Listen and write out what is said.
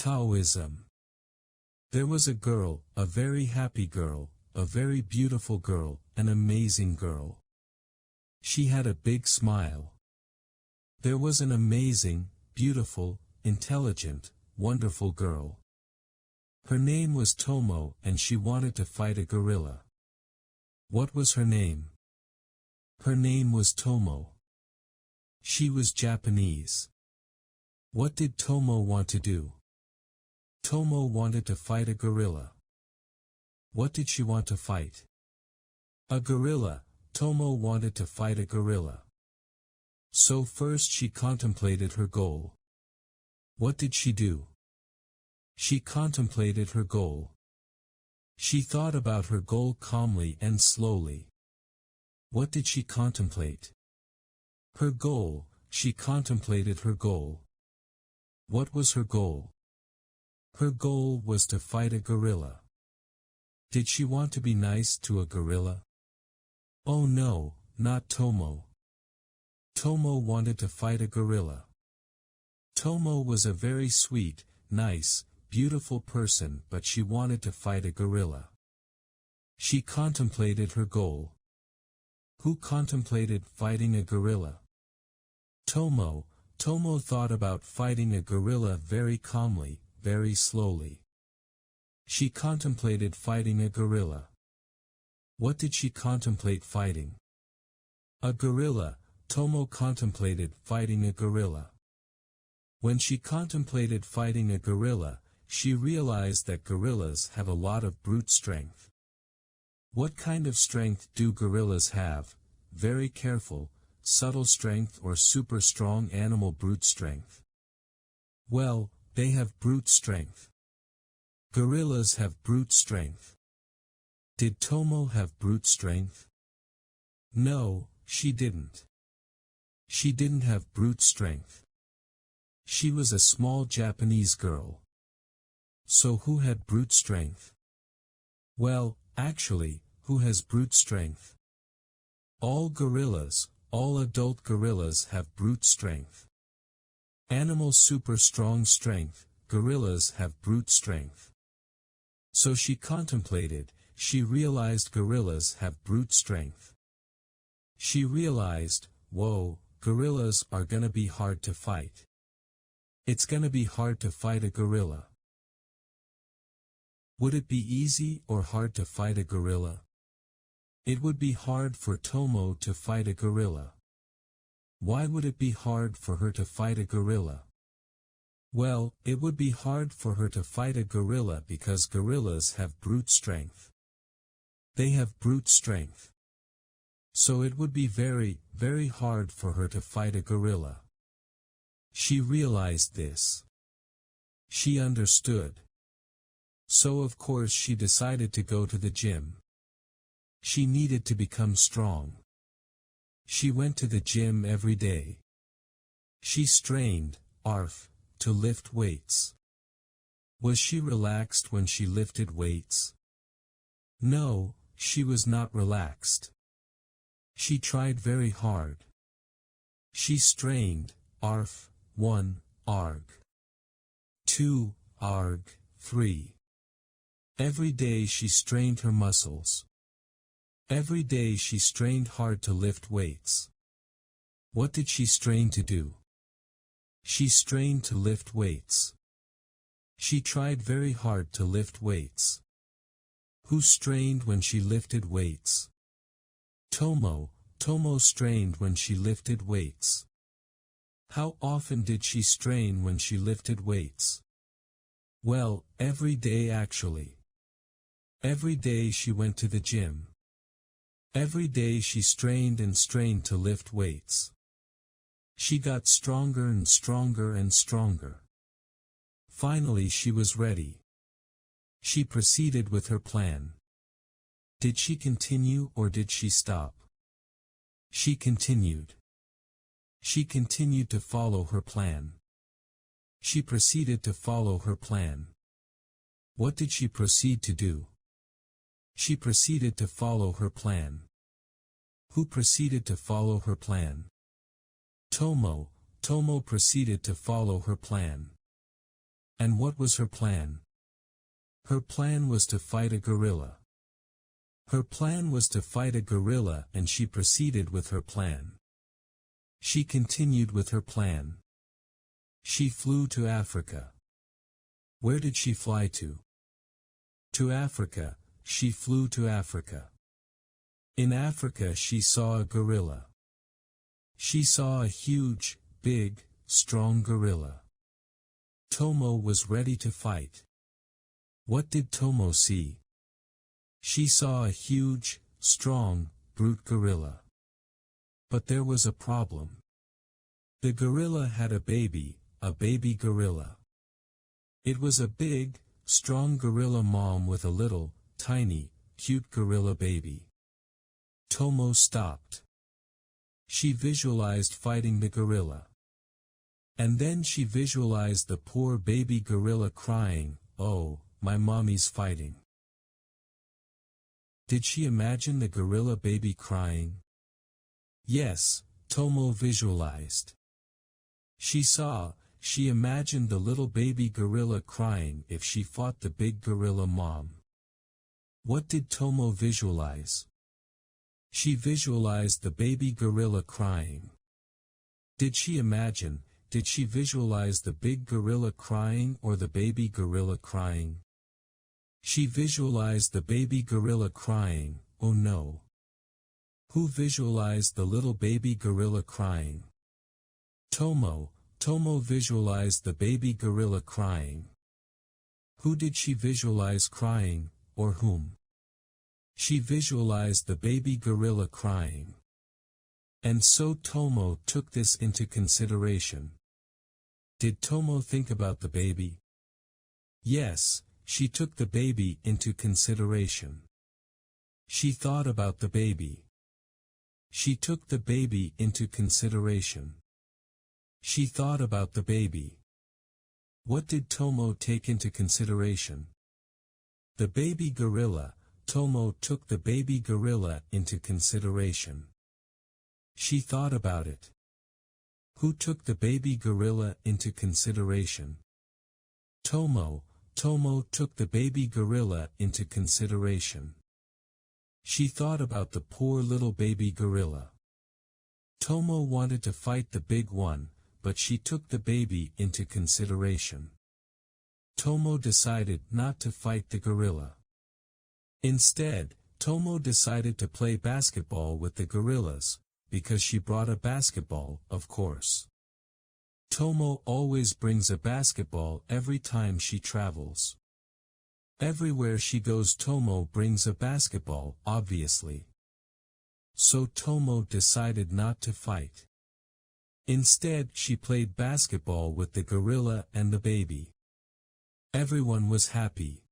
Taoism. There was a girl, a very happy girl, a very beautiful girl, an amazing girl. She had a big smile. There was an amazing, beautiful, intelligent, wonderful girl. Her name was Tomo and she wanted to fight a gorilla. What was her name? Her name was Tomo. She was Japanese. What did Tomo want to do? Tomo wanted to fight a gorilla. What did she want to fight? A gorilla. Tomo wanted to fight a gorilla. So first she contemplated her goal. What did she do? She contemplated her goal. She thought about her goal calmly and slowly. What did she contemplate? Her goal. She contemplated her goal. What was her goal? Her goal was to fight a gorilla. Did she want to be nice to a gorilla? Oh no, not Tomo. Tomo wanted to fight a gorilla. Tomo was a very sweet, nice, beautiful person, but she wanted to fight a gorilla. She contemplated her goal. Who contemplated fighting a gorilla? Tomo. Tomo thought about fighting a gorilla very calmly, very slowly. She contemplated fighting a gorilla. What did she contemplate fighting? A gorilla. Tomo contemplated fighting a gorilla. When she contemplated fighting a gorilla, she realized that gorillas have a lot of brute strength. What kind of strength do gorillas have? Very careful, subtle strength or super strong animal brute strength? Well, they have brute strength. Gorillas have brute strength. Did Tomo have brute strength? No, she didn't. She didn't have brute strength. She was a small Japanese girl. So who had brute strength? Well, actually, who has brute strength? All gorillas, all adult gorillas have brute strength. Animal super strong strength, gorillas have brute strength. So she contemplated, she realized gorillas have brute strength. She realized, whoa, gorillas are gonna be hard to fight. It's gonna be hard to fight a gorilla. Would it be easy or hard to fight a gorilla? It would be hard for Tomo to fight a gorilla. Why would it be hard for her to fight a gorilla? Well, it would be hard for her to fight a gorilla because gorillas have brute strength. They have brute strength. So it would be very, very hard for her to fight a gorilla. She realized this. She understood. So of course she decided to go to the gym. She needed to become strong. She went to the gym every day. She strained, to lift weights. Was she relaxed when she lifted weights? No, she was not relaxed. She tried very hard. She strained, 1, 2, 3. Every day she strained her muscles. Every day she strained hard to lift weights. What did she strain to do? She strained to lift weights. She tried very hard to lift weights. Who strained when she lifted weights? Tomo. Tomo strained when she lifted weights. How often did she strain when she lifted weights? Well, every day actually. Every day she went to the gym. Every day she strained and strained to lift weights. She got stronger and stronger and stronger. Finally she was ready. She proceeded with her plan. Did she continue or did she stop? She continued. She continued to follow her plan. She proceeded to follow her plan. What did she proceed to do? She proceeded to follow her plan. Who proceeded to follow her plan? Tomo. Tomo proceeded to follow her plan. And what was her plan? Her plan was to fight a gorilla. Her plan was to fight a gorilla, and she proceeded with her plan. She continued with her plan. She flew to Africa. Where did she fly to? To Africa. She flew to Africa. In Africa she saw a gorilla. She saw a huge, big, strong gorilla. Tomo was ready to fight. What did Tomo see? She saw a huge, strong, brute gorilla. But there was a problem. The gorilla had a baby gorilla. It was a big, strong gorilla mom with a little, tiny, cute gorilla baby. Tomo stopped. She visualized fighting the gorilla. And then she visualized the poor baby gorilla crying, "Oh, my mommy's fighting." Did she imagine the gorilla baby crying? Yes, Tomo visualized. She imagined the little baby gorilla crying if she fought the big gorilla mom. What did Tomo visualize? She visualized the baby gorilla crying. Did she visualize the big gorilla crying or the baby gorilla crying? She visualized the baby gorilla crying. Oh no. Who visualized the little baby gorilla crying? Tomo visualized the baby gorilla crying. Who did she visualize crying, or whom? She visualized the baby gorilla crying. And so Tomo took this into consideration. Did Tomo think about the baby? Yes, she took the baby into consideration. She thought about the baby. She took the baby into consideration. She thought about the baby. What did Tomo take into consideration? The baby gorilla. Tomo took the baby gorilla into consideration. She thought about it. Who took the baby gorilla into consideration? Tomo took the baby gorilla into consideration. She thought about the poor little baby gorilla. Tomo wanted to fight the big one, but she took the baby into consideration. Tomo decided not to fight the gorilla. Instead, Tomo decided to play basketball with the gorillas, because she brought a basketball, of course. Tomo always brings a basketball every time she travels. Everywhere she goes Tomo brings a basketball, obviously. So Tomo decided not to fight. Instead she played basketball with the gorilla and the baby. Everyone was happy.